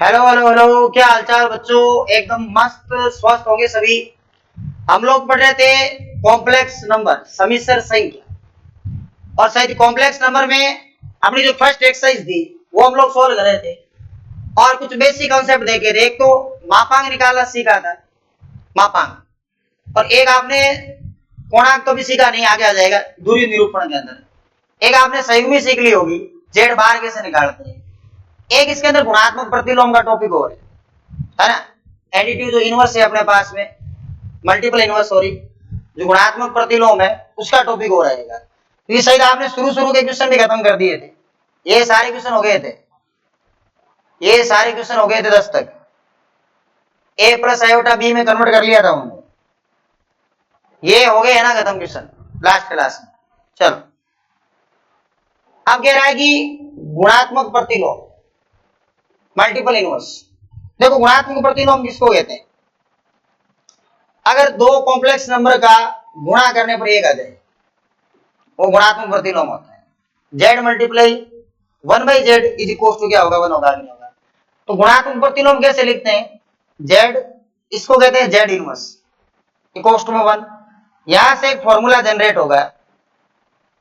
Hello hello hello, क्या हालचाल बच्चों। एकदम मस्त स्वस्थ होंगे सभी। हम लोग पढ़ रहे थे कॉम्प्लेक्स नंबर, समिश्र संख्या। और शायद कॉम्प्लेक्स नंबर में अपनी जो फर्स्ट एक्सरसाइज थी वो हम लोग सोल्व कर रहे थे और कुछ बेसिक कॉन्सेप्ट देखे थे। एक तो मापांक निकालना सीखा था, मापांक। और एक आपने कोणांक तो भी सीखा नहीं, आगे आ जाएगा दूरी निरूपण के अंदर। एक आपने संयुग्मी सीख ली होगी, जेड बार कैसे निकालते हैं। एक इसके अंदर गुणात्मक प्रतिलोम का टॉपिक और है ना। एडिटिव जो इनवर्स है अपने पास में, मल्टीपल इनवर्स सॉरी, जो गुणात्मक प्रतिलोम है उसका टॉपिक हो रहेगा। तो ये शायद आपने शुरू शुरू के क्वेश्चन भी खत्म कर दिए थे। ये सारे क्वेश्चन हो गए थे, ये सारे क्वेश्चन हो गए थे 10 तक। ए प्लस आयोटा बी में कन्वर्ट कर लिया था उन्होंने। ये हो गए है ना खत्म क्वेश्चन लास्ट क्लास में। चलो अब कह रहा है कि गुणात्मक प्रतिलोम, मल्टीपल इनवर्स। देखो गुणात्मक प्रतिलोम किसको कहते हैं? अगर दो कॉम्प्लेक्स नंबर का गुणा करने पर एक आ जाए वो गुणात्मक प्रतिलोम होता है। Z multiply 1/z is equal to क्या होगा? 1 होगा, नहीं होगा। तो गुणात्मक प्रतिलोम कैसे लिखते हैं? जेड, इसको कहते हैं जेड इनवर्स इक्वल टू में 1। यहां से एक फॉर्मूला जनरेट होगा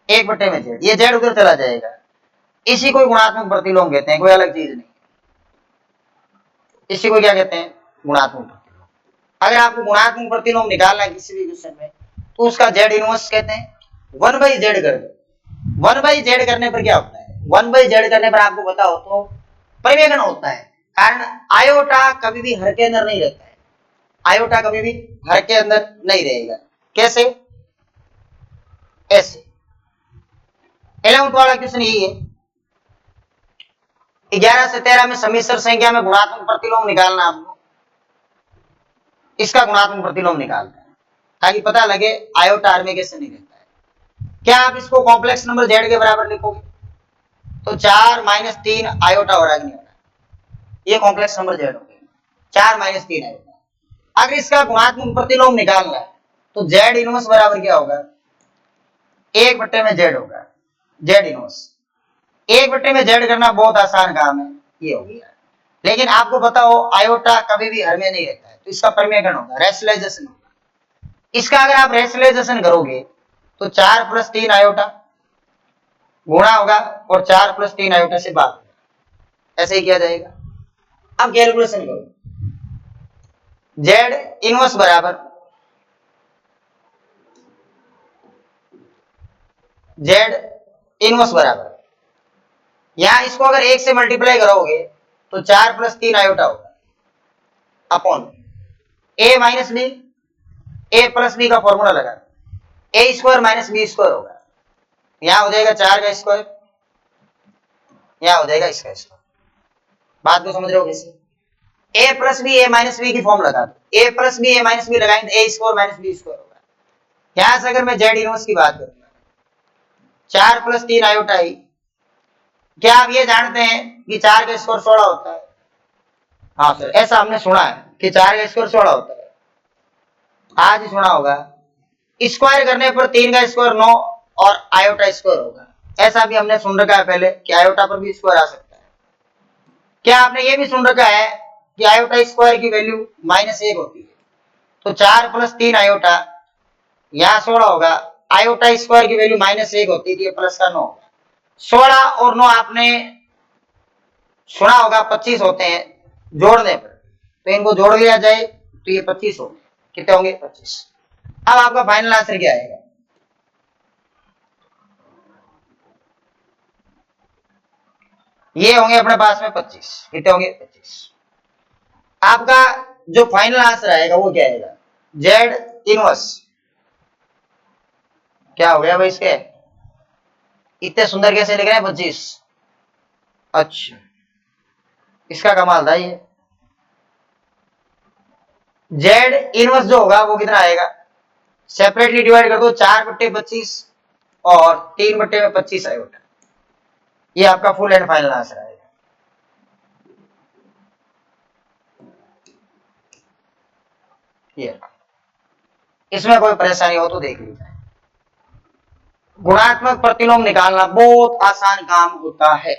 1/z, ये जेड उधर चला जाएगा। इसी को गुणात्मक प्रतिलोम कहते हैं, कोई अलग चीज नहीं। इसी को क्या कहते हैं? गुणात्मक प्रतिलोम। अगर आपको गुणात्मक प्रतिलोम निकालना है किसी भी क्वेश्चन में तो उसका जेड इनवर्स कहते हैं। 1/z कर दो, 1/z करने पर क्या होता है? 1/z करने पर आपको पता हो तो परिवेगण होता है। कारण आयोटा कभी भी हर के अंदर नहीं रहता है, आयोटा कभी भी हर के अंदर नहीं रहेगा। कैसे? ऐसे 11th वाला क्वेश्चन यही है। 11 से 13 में समिश्र संख्या में गुणात्मक प्रतिलोम निकालना, आपको इसका गुणात्मक प्रतिलोम निकालना है ताकि पता लगे आयोटा हर में कैसे नहीं रहता है। क्या आप इसको कॉम्प्लेक्स नंबर जेड के बराबर लिखोगे तो 4 - 3 आयोटा हो रहा है, नहीं हो रहा। ये कॉम्प्लेक्स नंबर जेड हो गया, 4 - 3 आयोटा। अगर इसका गुणात्मक प्रतिलोम निकालना है तो जेड इनवर्स बराबर क्या होगा? 1/z होगा, जेड इनवर्स। 1/z करना बहुत आसान काम है, ये हो गया। लेकिन आपको पता हो आयोटा कभी भी हर में नहीं रहता है तो इसका परिमेयकरण होगा, रेशनलाइजेशन होगा। इसका अगर आप रेशनलाइजेशन करोगे तो 4 + 3 आयोटा गुणा होगा और 4 + 3 आयोटा से भाग, ऐसे ही किया जाएगा। अब कैलकुलेशन करो, जेड इनवर्स बराबर जेड इनवर्स बराबर, यहां इसको अगर 1 से मल्टीप्लाई करोगे तो 4 + 3 आयोटा होगा upon a - b, a + b का फॉर्मूला लगा, a² - b² होगा। यहां हो जाएगा 4 का स्क्वायर, यहां हो जाएगा इसका स्क्वायर। बात को समझ रहे हो कैसे? a + b a - b की फॉर्म लगा दो, a + b a - b लगाएंगे तो a² - b² होगा। यहां से अगर मैं जेड इनवर्स की बात करूंगा 4 + 3 आयोटा ही। क्या आप ये जानते हैं कि 4 का स्क्वायर 16 होता है? हाँ सर, ऐसा हमने सुना है कि 4 का स्क्वायर 16 होता है, आज ही सुना होगा। स्क्वायर करने पर 3 का स्क्वायर 9 और आयोटा स्क्वायर होगा, ऐसा भी हमने सुन रखा है पहले कि आयोटा पर भी स्क्वायर आ सकता है। क्या आपने ये भी सुन रखा है कि आयोटा स्क्वायर की वैल्यू -1 होती है? तो 4 + 3 आयोटा, यहाँ 16 होगा, आयोटा स्क्वायर की वैल्यू -1 होती थी, प्लस का 9। 16 और 9 आपने सुना होगा 25 होते हैं जोड़ने पर, तो इनको जोड़ लिया जाए तो ये 25 होंगे। कितने होंगे? 25। अब आपका फाइनल आंसर क्या आएगा? ये होंगे अपने पास में 25। कितने होंगे? 25। आपका जो फाइनल आंसर आएगा वो क्या आएगा? Z inverse. क्या हो गया भाई इसके? इतने सुंदर कैसे लिख रहे हैं? 25। अच्छा, इसका कमाल था ये। जेड इनवर्स जो होगा वो कितना आएगा? सेपरेटली डिवाइड कर दो, 4/25 और 3/25 आएगा। ये आपका फुल एंड फाइनल आंसर आएगा। ये इसमें कोई परेशानी हो तो देख लीजिए। गुणात्मक प्रतिलोम निकालना बहुत आसान काम होता है।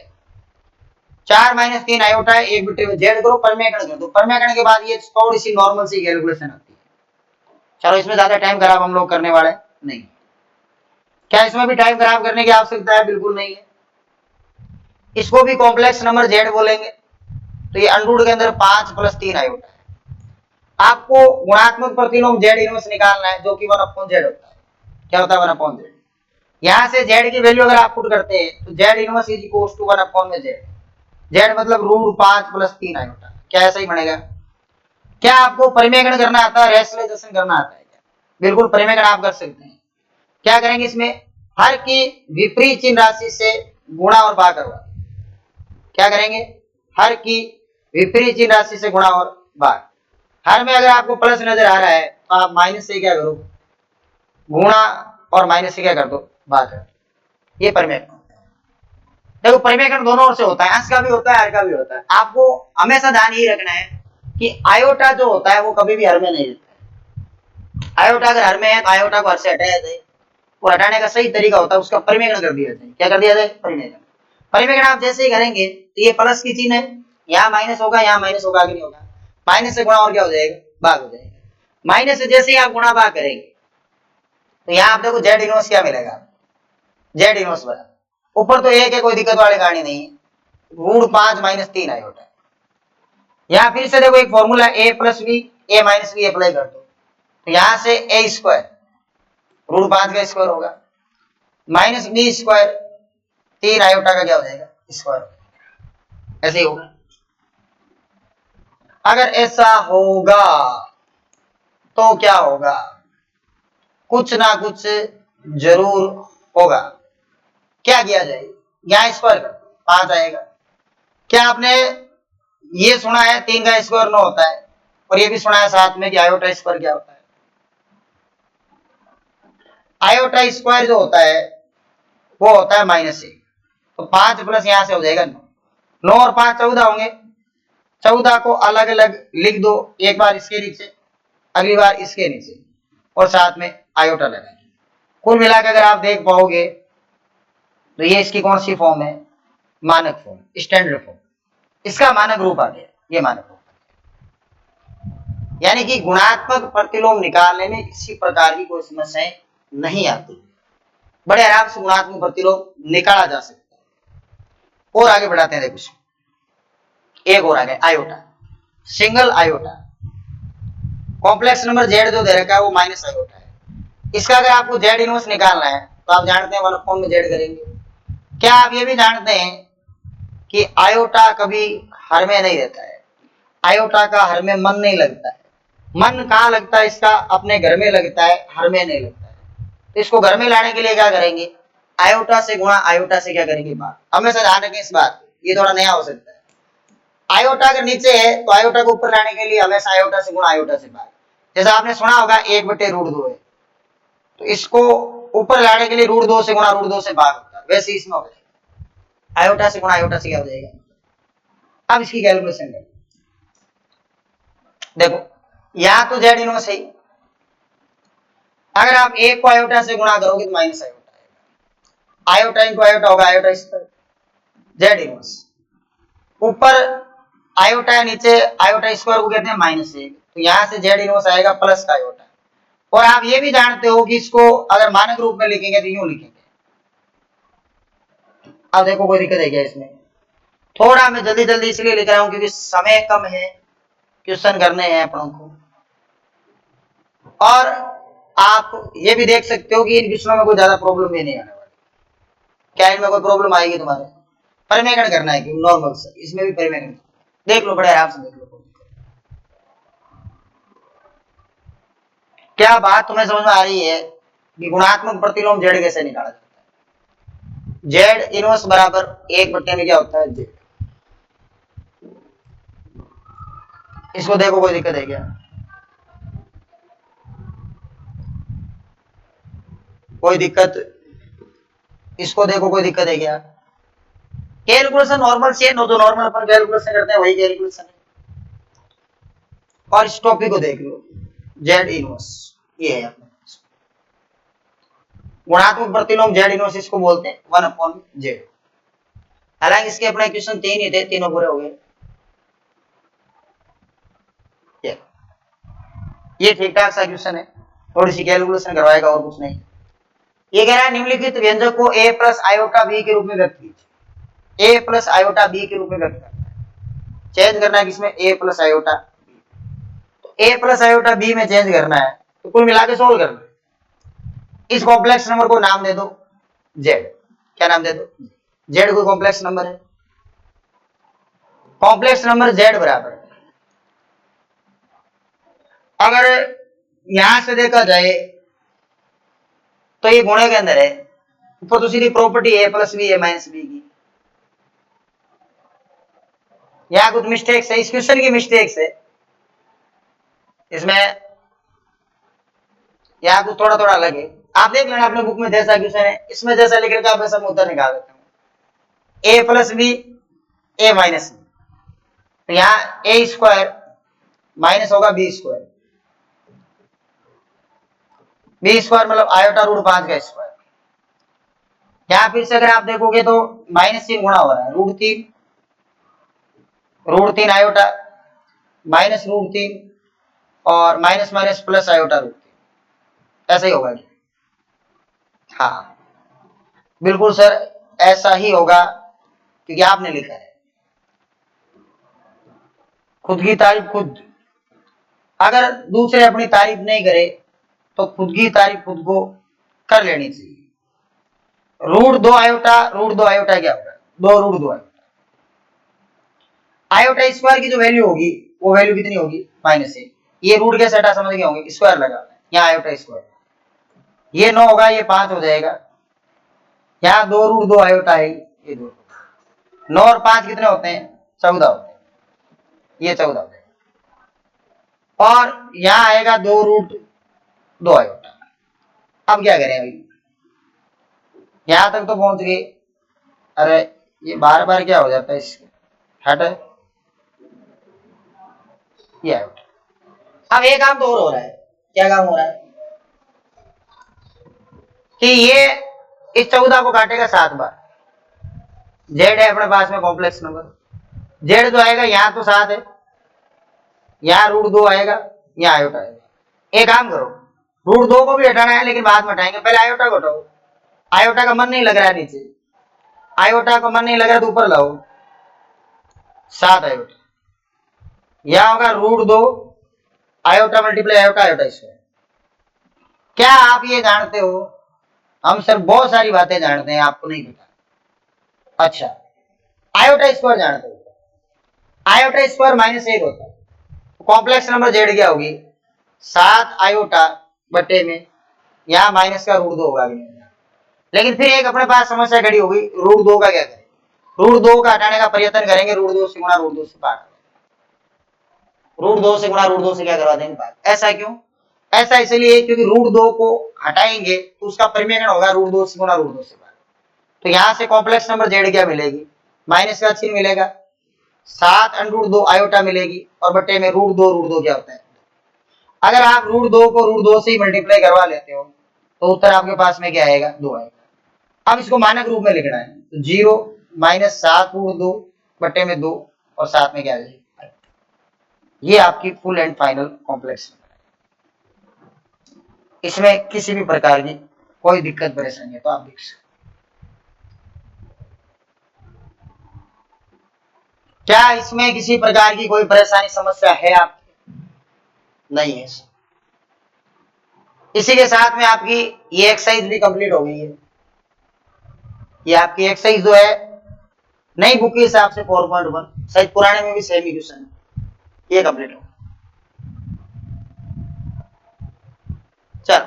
4 माइनस 3 आयोटा है, एक बिट्टे में जेड करो, परिमेयकरण कर दो। परिमेयकरण के बाद ये थोड़ी सी नॉर्मल सी कैलकुलेशन आती है। चलो इसमें ज्यादा टाइम खराब हम लोग करने वाले नहीं। क्या इसमें भी टाइम खराब करने की आवश्यकता है? बिल्कुल नहीं है। इसको भी कॉम्प्लेक्स नंबर जेड बोलेंगे। तो ये अंडरूट के अंदर 5 प्लस 3 आयोटा है। आपको गुणात्मक प्रतिलोम जेड इनवर्स निकालना है, जो कि 1/z होता है। क्या होता है? 1/z। यहां से जेड की वैल्यू अगर आप पुट करते हैं तो Z inverse is equals to 1/z। Z मतलब रूट 5 प्लस 3 आयोटा। क्या ऐसा ही बनेगा? क्या आपको परिमेयकरण करना आता है? रेशनलाइजेशन करना आता है क्या? बिल्कुल, परिमेयकरण आप कर सकते हैं। क्या करेंगे इसमें? हर की विपरीत चिन्ह राशि से गुणा और भाग करवा। क्या करेंगे? हर की विपरीत चिन्ह राशि से गुणा और भाग। हर में अगर आपको प्लस नजर आ रहा है तो आप माइनस से क्या करो? गुणा, और माइनस से क्या कर दो? भाग कर। ये परिमेयकरण। देखो, परिमेयकरण दोनों ओर से होता है, अंश का भी होता है, हर का भी होता है। आपको हमेशा ध्यान यही रखना है कि आयोटा जो होता है वो कभी भी हर में नहीं रहता है। आयोटा अगर हर में है तो आयोटा को हर से हटाया जाए, और हटाने का सही तरीका होता है उसका परिमेयकरण कर दिया जाए। क्या कर दिया जाए? परिमेयकरण। परिमेयकरण आप जैसे ही करेंगे तो ये प्लस की चिन्ह है, यहाँ माइनस होगा, यहाँ माइनस होगा, आगे नहीं होगा। माइनस से गुणा और क्या हो जाएगा? भाग हो जाएगा। माइनस से जैसे ही आप गुणा भाग करेंगे तो यहाँ आप देखो जेड इनवर्स क्या मिलेगा? जेड इनवर्स बराबर, ऊपर तो एक है, कोई दिक्कत वाली कहानी नहीं है, रूट 5 माइनस 3 आयोटा। यहाँ फिर से देखो एक फॉर्मूला ए प्लस बी, ए माइनस बी अप्लाई कर दो, तो यहां से ए स्क्वायर रूट 5 का स्क्वायर होगा, माइनस बी स्क्वायर 3 आयोटा का क्या हो जाएगा? स्क्वायर। ऐसे ही होगा। अगर ऐसा होगा तो क्या होगा? कुछ ना कुछ जरूर होगा। क्या किया जाए? यहाँ स्क्वायर कर 5 आएगा। क्या आपने ये सुना है 3 का स्क्वायर 9 होता है, और ये भी सुना है साथ में कि आयोटा स्क्वायर क्या होता है? आयोटा स्क्वायर जो होता है वो होता है -1। तो 5 प्लस यहां से हो जाएगा 9। 9 और 5 14 होंगे। 14 को अलग अलग लिख दो, एक बार इसके नीचे, अगली बार इसके नीचे, और साथ में आयोटा लगाएंगे। कुल मिलाकर अगर आप देख पाओगे तो ये इसकी कौन सी फॉर्म है? मानक फॉर्म, स्टैंडर्ड फॉर्म। इसका मानक रूप आ गया, ये मानक रूप। यानी कि गुणात्मक प्रतिलोम निकालने में किसी प्रकार की कोई समस्या नहीं आती, बड़े आराम से गुणात्मक प्रतिलोम निकाला जा सकता है। और आगे बढ़ाते हैं। देखो एक और आ गया, iota, single iota. Complex number Z जो दे रखा है वो माइनस आयोटा है। इसका अगर आपको जेड इनवर्स निकालना है तो आप जानते हैं 1/, में जेड करेंगे। क्या आप ये भी जानते हैं कि आयोटा कभी हर में नहीं रहता है? आयोटा का हर में मन नहीं लगता है। मन कहाँ लगता है इसका? अपने घर में लगता है, हर में नहीं लगता है। तो इसको घर में लाने के लिए क्या करेंगे? आयोटा से गुणा, आयोटा से क्या करेंगे? भाग। हमेशा ध्यान रखें इस बात, ये थोड़ा नया हो सकता है। आयोटा अगर नीचे है तो आयोटा को ऊपर लाने के लिए हमेशा आयोटा से गुणा, आयोटा से भाग। जैसा आपने सुना होगा 1/√2 है, तो इसको ऊपर लाने के लिए √2 से गुणा, √2 से भाग होता है। वैसे इसमें हो जाएगा आयोटा से गुणा, आयोटा से क्या हो जाएगा? अब इसकी कैलकुलेशन करें। देखो यहां तो जेड इनवर्स है, अगर आप एक को आयोटा से गुणा करोगे तो माइनस आयोटा आएगा। आयोटा इंटू आयोटा होगा आयोटा स्क्वायर, जेड इनवर्स। ऊपर आयोटा है, नीचे आयोटा स्क्वायर को कहते हैं -1, तो यहां से जेड इनवर्स आएगा प्लस का आयोटा। और आप ये भी जानते हो कि इसको अगर मानक रूप में लिखेंगे तो यूं लिखेंगे। अब देखो कोई दिक्कत है क्या इसमें? थोड़ा मैं जल्दी जल्दी इसलिए लिख रहा हूं क्योंकि समय कम है, क्वेश्चन करने हैं अपनों को। और आप ये भी देख सकते हो कि इन क्वेश्चनों में कोई ज्यादा प्रॉब्लम भी नहीं आने वाली। क्या इनमें कोई प्रॉब्लम आएगी तुम्हारे? परिमेयकरण करना है कि नॉर्मल से, इसमें भी परिमेयकरण देख लो, बड़े आराम से देख लो। क्या बात तुम्हें समझ में आ रही है कि गुणात्मक प्रतिलोम जेड कैसे निकाला जाता है? जेड इनवर्स बराबर 1/, में क्या होता है? जेड। इसको देखो कोई दिक्कत है क्या? कोई दिक्कत? इसको देखो कोई दिक्कत है क्या? कैलकुलेशन नॉर्मल से नो, जो नॉर्मल अपन कैलकुलेशन करते हैं वही कैलकुलेशन है। और इस टॉपिक को देख लो, जेड इनवर्स ये है अपने गुणात्मक प्रतिलोम जेड इनवर्स, इसको बोलते हैं 1/z। हालांकि इसके अपने क्वेश्चन 3 ही थे, तीनों पूरे हो गए। ये ठीक ठाक सा क्वेश्चन है, थोड़ी सी कैलकुलेशन करवाएगा और कुछ नहीं। ये कह रहा है निम्नलिखित व्यंजक को a प्लस आयोटा b के रूप में व्यक्त कीजिए। a प्लस आयोटा b के रूप में व्यक्त करना है, चेंज करना है किसमें, a प्लस आयोटा b। तो a प्लस आयोटा b में चेंज करना है, तो कुल मिला के सोल्व करना है। इस कॉम्प्लेक्स नंबर को नाम दे दो z। क्या नाम दे दो, z कोई कॉम्प्लेक्स नंबर है। कॉम्प्लेक्स नंबर z बराबर, अगर यहां से देखा जाए तो ये गुणे के अंदर है, ऊपर तो सीधी प्रॉपर्टी ए प्लस बी ए माइनस बी की। यहां कुछ मिस्टेक्स है, इस क्वेश्चन की मिस्टेक्स है इसमें, यहां कुछ थोड़ा थोड़ा अलग है। आप देख लेना अपने बुक में जैसा क्वेश्चन है, इसमें जैसा लिख रखा है वैसा मैं उत्तर निकाल देता हूं। ए प्लस बी ए माइनस बी, तो यहां ए स्क्वायर माइनस होगा बी स्क्वायर। बी स्क्वायर मतलब आयोटा रूट 5 का स्क्वायर। यहां फिर से अगर आप देखोगे तो -3 गुणा हो रहा है, √3 आयोटा माइनस √3 और माइनस माइनस प्लस आयोटा √3, ऐसा ही होगा। हाँ बिल्कुल सर, ऐसा ही होगा क्योंकि आपने लिखा है। खुद की तारीफ खुद, अगर दूसरे अपनी तारीफ नहीं करे तो खुद की तारीफ खुद को कर लेनी चाहिए। √2 आयोटा, √2 आयोटा क्या होगा, 2 √2 आयोटा। आयोटा स्क्वायर की जो वैल्यू होगी वो वैल्यू कितनी होगी, -1। ये रूट के सेटा समझ गए होंगे, स्क्वायर लगा यहाँ आयोटा स्क्वायर, ये 9 होगा, ये 5 हो जाएगा। यहाँ 2 √2 आयोटा है, ये 2, 9 और 5 कितने होते हैं, 14 होते हैं, ये 14 होते हैं। और यहाँ आएगा 2 √2 आयोटा। अब क्या करें अभी, यहां तक तो पहुंच गए। अरे ये बार बार क्या हो जाता है इसके, हट ये आयोटा। अब एक काम तो और हो रहा है, क्या काम हो रहा है कि ये इस 14 को काटेगा 7 बार। जेड है अपने पास में कॉम्प्लेक्स नंबर, जेड जो आएगा यहाँ तो 7 है, यहाँ √2 आएगा, यहाँ आयोटा आएगा। एक काम करो, √2 को भी हटाना है लेकिन बाद में हटाएंगे, पहले आयोटा को हटाओ। आयोटा का मन नहीं लग रहा है नीचे, आयोटा का मन नहीं लग रहा तो ऊपर लाओ 7 आयोटा। यहां होगा √2 iota multiply iota iota square. क्या आप ये जानते हो, हम सर बहुत सारी बातें जानते हैं, आपको नहीं पता। अच्छा आयोटा स्क्वायर जानते हो, आयोटा स्क्वायर -1 होता है, कॉम्प्लेक्स नंबर जेड क्या होगी, 7 आयोटा बटे में यहाँ माइनस का √2 होगा। लेकिन फिर एक अपने पास समस्या खड़ी होगी, √2 का क्या करें, √2 का हटाने का प्रयत्न करेंगे, √2 से गुणा √2 से पार, √2 से गुणा √2 से क्या करवा देंगे पार। ऐसा क्यों, ऐसा इसलिए क्योंकि √2 को हटाएंगे तो उसका परिमेयन होगा √2 से गुणा √2 से पार। तो यहां से कॉम्प्लेक्स नंबर जेड क्या मिलेगी, माइनस का चिन्ह मिलेगा, 7√2 आयोटा मिलेगी और बटे में √2 क्या होता है। अगर आप √2 को √2 से ही मल्टीप्लाई करवा लेते हो तो उत्तर आपके पास में क्या आएगा, 2 आएगा। अब इसको मानक रूप में लिखना है, तो 0 -7√2 बटे में 2 और साथ में क्या आएगा, ये आपकी फुल एंड फाइनल कॉम्प्लेक्स। इसमें किसी भी प्रकार की कोई दिक्कत परेशानी है तो आप देख सकते। क्या इसमें किसी प्रकार की कोई परेशानी समस्या है आप, नहीं है। इसी के साथ में आपकी ये एक्सरसाइज भी कंप्लीट हो गई है। ये आपकी एक्सरसाइज जो है नई बुक के हिसाब से 4.1, शायद पुराने में भी सेम ही क्वेश्चन, ये कंप्लीट हो। चलो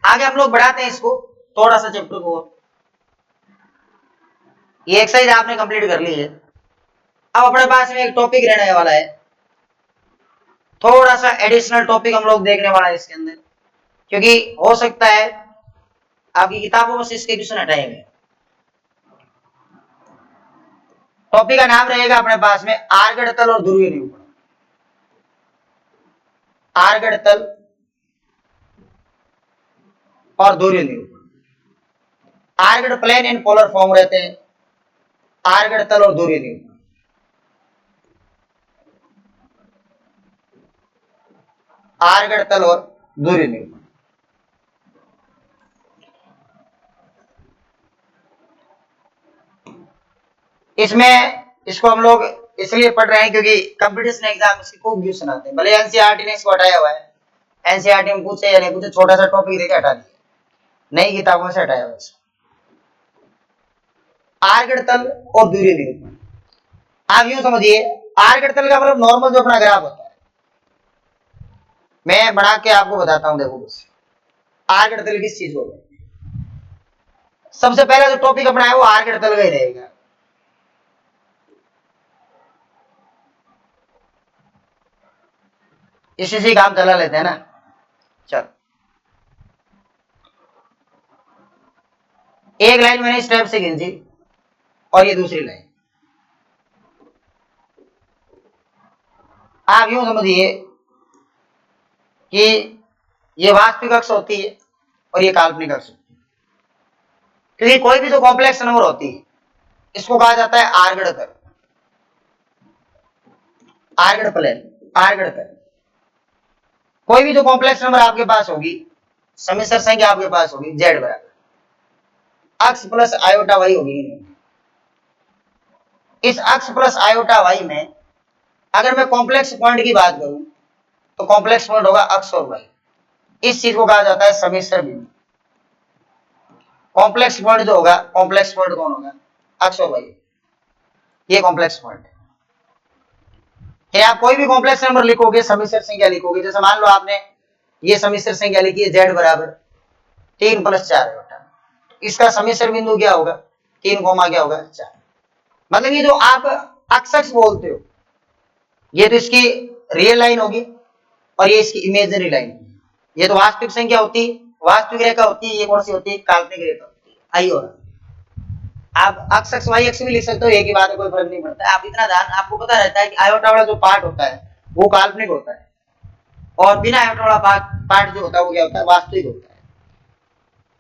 आगे हम लोग बढ़ाते हैं इसको, थोड़ा सा चैप्टर को। ये एक्सरसाइज आपने कंप्लीट कर ली है, अब अपने पास में एक टॉपिक रहने वाला है, थोड़ा सा एडिशनल टॉपिक हम लोग देखने वाला है इसके अंदर, क्योंकि हो सकता है आपकी किताबों में से इसके क्वेश्चन हटाए गए। टॉपिक का नाम रहेगा अपने पास में आर्गड़ तल और ध्रुवीय निरूपण। आर्गड़ तल और ध्रुवीय निरूपण, आर्गड़ प्लेन एंड पोलर फॉर्म रहते हैं, आर्गड़ तल और दूरी निरूपण। आर्गड़ तल और दूरी निरूपण। इसमें इसको हम लोग इसलिए पढ़ रहे हैं क्योंकि कंपटीशन एग्जाम इसकी खूब यूज आते हैं। भले एनसीईआरटी ने इसको हटाया हुआ है, एनसीईआरटी में पूछे या नहीं पूछे, छोटा सा टॉपिक देके हटा दिया, नई किताबों से हटाया हुआ है। आर्गड़ तल और दूरी निरूपण। आप यूं समझिए, आर्गड़ तल का मतलब नॉर्मल जो अपना ग्राफ होता है, मैं बना के आपको बताता हूं। देखो बस आर्गड़ तल किस चीज को, सबसे पहला जो टॉपिक अपना है वो आर्गड़ तल का ही रहेगा। इसी से काम चला लेते हैं ना। चलो, एक लाइन मैंने इस टाइप से खींची और ये दूसरी लाइन। आप यूं समझिए कि ये वास्तविक अक्ष होती है और ये काल्पनिक अक्ष होती है, क्योंकि कोई भी जो कॉम्प्लेक्स नंबर होती है इसको कहा जाता है आर्गड़ तल, आर्गड़ प्लेन, आर्गड़ तल। कोई भी जो कॉम्प्लेक्स नंबर आपके पास होगी, समिश्र संख्या आपके पास होगी, जेड बराबर अक्स प्लस आयोटा वाई होगी। इस अक्स प्लस आयोटा वाई में अगर मैं कॉम्प्लेक्स पॉइंट की बात करूं तो कॉम्प्लेक्स पॉइंट होगा अक्स और वाई। इस चीज को कहा जाता है समिश्र बिंदु। कॉम्प्लेक्स पॉइंट जो होगा, कॉम्प्लेक्स पॉइंट कौन होगा, अक्स और वाई, ये कॉम्प्लेक्स पॉइंट है। आप कोई भी कॉम्प्लेक्स नंबर लिखोगे, समिश्र संख्या लिखोगे, जैसे मान लो आपने ये समिश्र संख्या लिखी है जेड बराबर 3 + 4 इसका समिश्र बिंदु क्या होगा, 3, क्या होगा 4। मतलब ये जो आप अक्स बोलते हो, ये तो इसकी रियल लाइन होगी और ये इसकी इमेजिनरी लाइन होगी। ये तो वास्तविक संख्या होती है, वास्तविक रेखा होती है। ये कौन सी होती है, काल्पनिक रेखा होती है। आई और आप अक्स वाई अक्स भी लिख सकते हो, एक ही बात है, कोई फर्क नहीं पड़ता है। आप इतना ध्यान, आपको पता रहता है कि आयोटा वाला जो पार्ट होता है वो काल्पनिक होता है और बिना आयोटा वाला पार्ट जो होता है वो क्या होता है, वास्तविक होता है।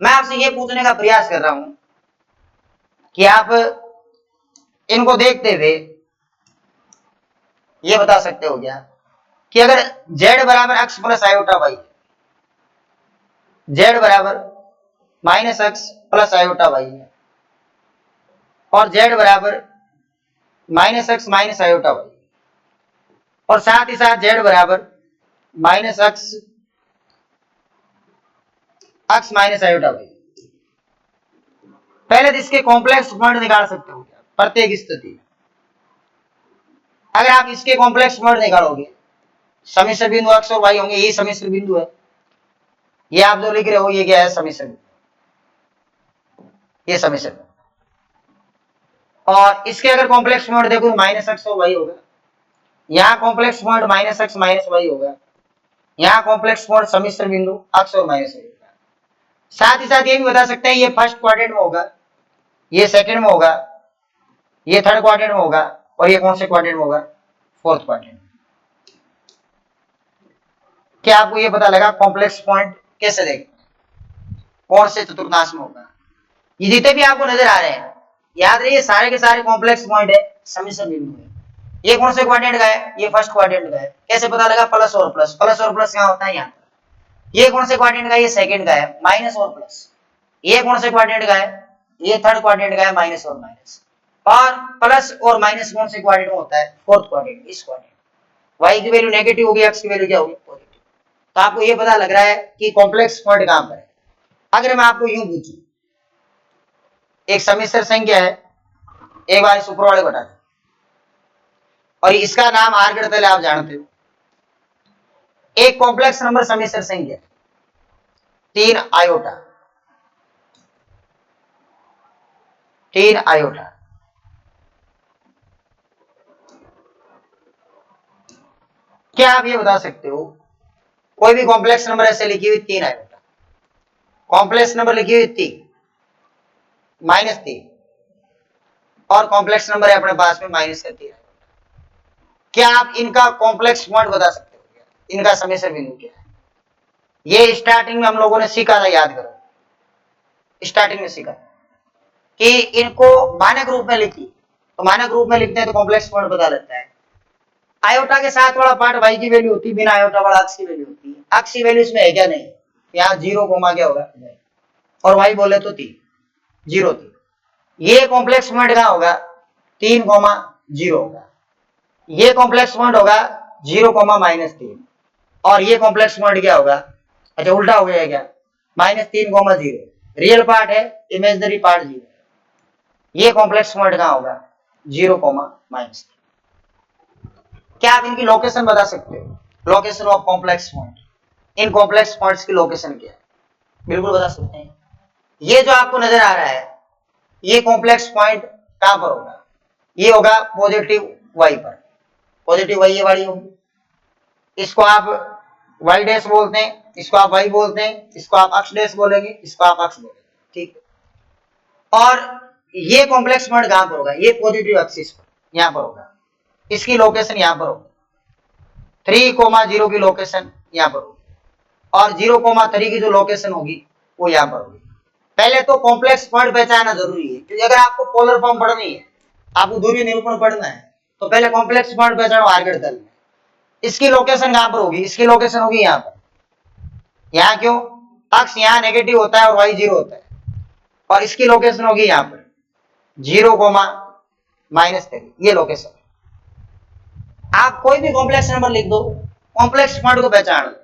मैं आपसे ये पूछने का प्रयास कर रहा हूं कि आप इनको देखते हुए ये बता सकते हो क्या कि अगर z बराबर x plus iota y, z बराबर minus x plus iota y है और z बराबर minus x minus iota y, और साथ ही साथ z बराबर minus x x minus iota y, पहले तो इसके कॉम्प्लेक्स पॉइंट निकाल सकते हो क्या प्रत्येक स्थिति में। अगर आप इसके कॉम्प्लेक्स पॉइंट निकालोगे, समिश्र बिंदु अक्स और वाई होंगे, यही समिश्र बिंदु है। ये आप जो लिख रहे हो ये क्या है, समिश्र बिंदु, ये समिश्र बिंदु। और इसके अगर कॉम्प्लेक्स पॉइंट देखो माइनस अक्स और वाई होगा, यहाँ complex point minus x minus y होगा, यहाँ कॉम्प्लेक्स पॉइंट समिश्र बिंदु अक्स और माइनस वाई होगा। साथ ही साथ ये भी बता सकते हैं ये फर्स्ट क्वाड्रेंट में होगा, ये सेकंड में होगा, ये थर्ड क्वाड्रेंट में होगा और ये कौन से क्वाड्रेंट में होगा, फोर्थ क्वाड्रेंट। क्या आपको ये पता लगा कॉम्प्लेक्स पॉइंट कैसे देखें, कौन से चतुर्थांश में होगा। ये जितने भी आपको नजर आ रहे हैं, याद रहिए सारे के सारे कॉम्प्लेक्स पॉइंट है, समिश्र बिंदु है। ये कौन से क्वाड्रेंट का है, ये फर्स्ट क्वाड्रेंट का है। कैसे पता लगा, प्लस और प्लस, प्लस और प्लस यहाँ होता है यहाँ। ये कौन से क्वाड्रेंट का है, ये सेकंड का है, माइनस और प्लस। ये कौन से क्वाड्रेंट का है, ये थर्ड क्वाड्रेंट का है, माइनस और माइनस। और प्लस और माइनस कौन से क्वाड्रेंट में होता है, फोर्थ क्वाड्रेंट, इस क्वाड्रेंट। वाई की वैल्यू नेगेटिव होगी, एक्स की वैल्यू क्या होगी, पॉजिटिव। तो आपको ये पता लग रहा है कि कॉम्प्लेक्स पॉइंट कहां पर है। अगर मैं आपको यूं पूछूं, एक समिश्र संख्या है, एक बार इस ऊपर वाले बता दो, और इसका नाम आर्गड़ तल आप जानते हो। एक कॉम्प्लेक्स नंबर समिश्र संख्या 3 आयोटा, 3 आयोटा। क्या आप ये बता सकते हो, कोई भी कॉम्प्लेक्स नंबर ऐसे लिखी हुई 3 आयोटा, कॉम्प्लेक्स नंबर लिखी हुई 3 -3 और कॉम्प्लेक्स नंबर है अपने पास में -3। क्या आप इनका कॉम्प्लेक्स पॉइंट बता सकते हो, इनका समिश्र बिंदु क्या है। ये स्टार्टिंग में हम लोगों ने सीखा था, याद करो स्टार्टिंग में सीखा कि इनको मानक रूप में लिखिए, तो मानक रूप में लिखते हैं तो कॉम्प्लेक्स पॉइंट पता लगता है। आयोटा के साथ वाला पार्ट वाई की वैल्यू होती है, बिना आयोटा वाला अक्स की वैल्यू होती है। अक्स की वैल्यू इसमें है क्या? नहीं। यहाँ 0 कोमा क्या होगा? और वाई बोले तो 3, 0 3। ये कॉम्प्लेक्स पॉइंट कहाँ होगा? 3 कोमा 0 होगा। ये कॉम्प्लेक्स पॉइंट होगा 0 कोमा -3। और ये कॉम्प्लेक्स पॉइंट क्या होगा? अच्छा उल्टा हो गया क्या? -3 कोमा 0। रियल पार्ट है, इमेजिनरी पार्ट 0। ये कॉम्प्लेक्स पॉइंट कहाँ होगा? 0 कोमा -3। क्या आप इनकी लोकेशन बता सकते हो? Location of complex point, in complex points की लोकेशन क्या है? बिल्कुल बता सकते हैं। ये जो आपको नजर आ रहा है, ये कॉम्प्लेक्स पॉइंट कहां पर होगा? ये होगा पॉजिटिव वाई पर। पॉजिटिव वाई ये वाली होगी, इसको आप वाई डैश बोलते हैं, इसको आप वाई बोलते हैं, इसको आप अक्ष डैश बोलेंगे, इसको आप अक्ष बोलेंगे, ठीक। और ये कॉम्प्लेक्स पॉइंट कहां पर होगा? ये पॉजिटिव एक्सिस पर, यहां पर होगा। इसकी लोकेशन यहां पर होगी, 3,0 की लोकेशन यहां पर होगी, और 0,3 की जो लोकेशन होगी वो यहां पर होगी। पहले तो कॉम्प्लेक्स पॉइंट पहचानना जरूरी है, क्योंकि अगर आपको पोलर फॉर्म पढ़नी है, आपको दूरी निरूपण पढ़ना है, तो पहले कॉम्प्लेक्स पॉइंट पहचानो आर्गेड तल में। इसकी लोकेशन कहां पर होगी? इसकी लोकेशन होगी यहां पर। यहां क्यों? अक्ष यहां नेगेटिव होता है और वाई 0 होता है, और इसकी लोकेशन होगी यहां पर 0 कोमा -3। ये लोकेशन। आप कोई भी कॉम्प्लेक्स नंबर लिख दो, कॉम्प्लेक्स पॉइंट को पहचान लो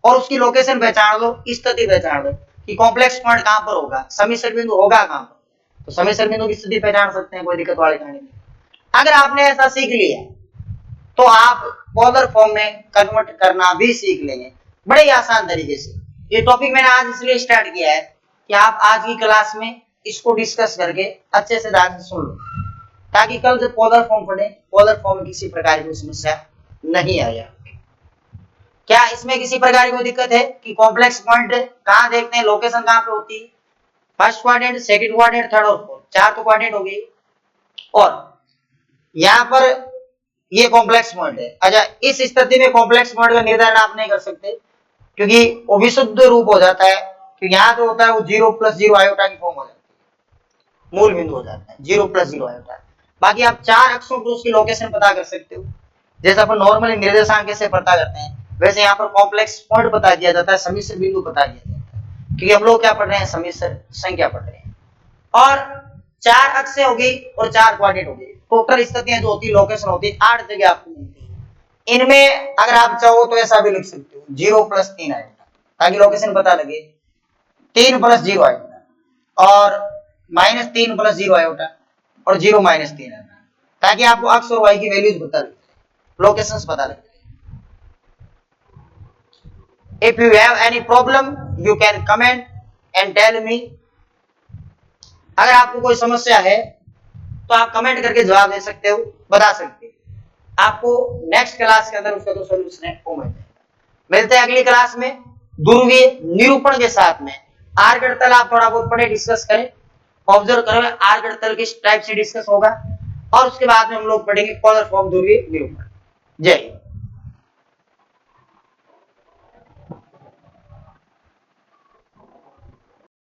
और उसकी लोकेशन पहचान लो, स्थिति पहचान लो कि कॉम्प्लेक्स पॉइंट कहां पर होगा, समीकरण बिंदु होगा कहां पर। तो समीकरण बिंदु की स्थिति पहचान सकते हैं, कोई दिक्कत वाली कहानी नहीं। अगर आपने ऐसा सीख लिया तो आप पोलर फॉर्म में कन्वर्ट करना भी सीख लेंगे बड़े ही आसान तरीके से। ये टॉपिक मैंने आज इसलिए स्टार्ट किया है कि आप आज की क्लास में इसको डिस्कस करके अच्छे से ध्यान से सुन लो, ताकि कल जब पोलर फॉर्म पढ़े, पोलर फॉर्म में किसी प्रकार की समस्या नहीं आया। क्या इसमें किसी प्रकार की कोई दिक्कत है कि कॉम्प्लेक्स पॉइंट कहां देखते हैं, लोकेशन कहां पे होती है? First quadrant, second quadrant, third और फोर्थ, 4 तो क्वाड्रेंट हो गई। और यहां पर ये कॉम्प्लेक्स पॉइंट है। अच्छा, इस स्थिति में कॉम्प्लेक्स पॉइंट का निर्धारण आप नहीं कर सकते, क्योंकि वो विशुद्ध रूप हो जाता है। क्योंकि यहां जो होता है वो 0 + 0 आयोटा की फॉर्म हो जाती है, मूल बिंदु हो जाता है 0 + 0 आयोटा। बाकी आप 4 अक्षों पर उसकी लोकेशन पता कर सकते हो, जैसे अपन नॉर्मली निर्देशांक से पता करते हैं, वैसे यहाँ पर कॉम्प्लेक्स पॉइंट बता दिया जाता है, समीकरण बिंदु बता दिया जाता है, क्योंकि हम लोग क्या पढ़ रहे हैं? समीकरण संख्या पढ़ रहे हैं। और 4 अक्ष हो गई और 4 क्वाड्रेंट हो गई। टोटल स्थितियां जो होती है, लोकेशन होती है, 8 जगह आपको मिलती है। इनमें अगर आप चाहो तो ऐसा भी लिख सकते हो 0 + 3 आयोटा, ताकि लोकेशन पता लगे। 3 + 0 आयोटा और -3 + 0 आयोटा और 0 - 3 आयोटा, ताकि आपको अक्ष और वाई की वैल्यूज पता लगे, लोकेशंस पता लगे। If you have any problem, you can comment and tell me. अगर आपको कोई समस्या है तो आप कमेंट करके जवाब दे सकते हो, बता सकते हो। आपको नेक्स्ट क्लास के अंदर उसका जो सोल्यूशन है वो मिलते हैं अगली क्लास में ध्रुवीय निरूपण के साथ में। आर्कगढ़ तल आप थोड़ा बहुत पढ़े, डिस्कस करें, ऑब्जर्व करें आर्कगढ़ तल किस टाइप से डिस्कस होगा, और उसके बाद में हम लोग पढ़ेंगे पोलर फॉर्म ध्रुवीय निरूपण। जय हिंद।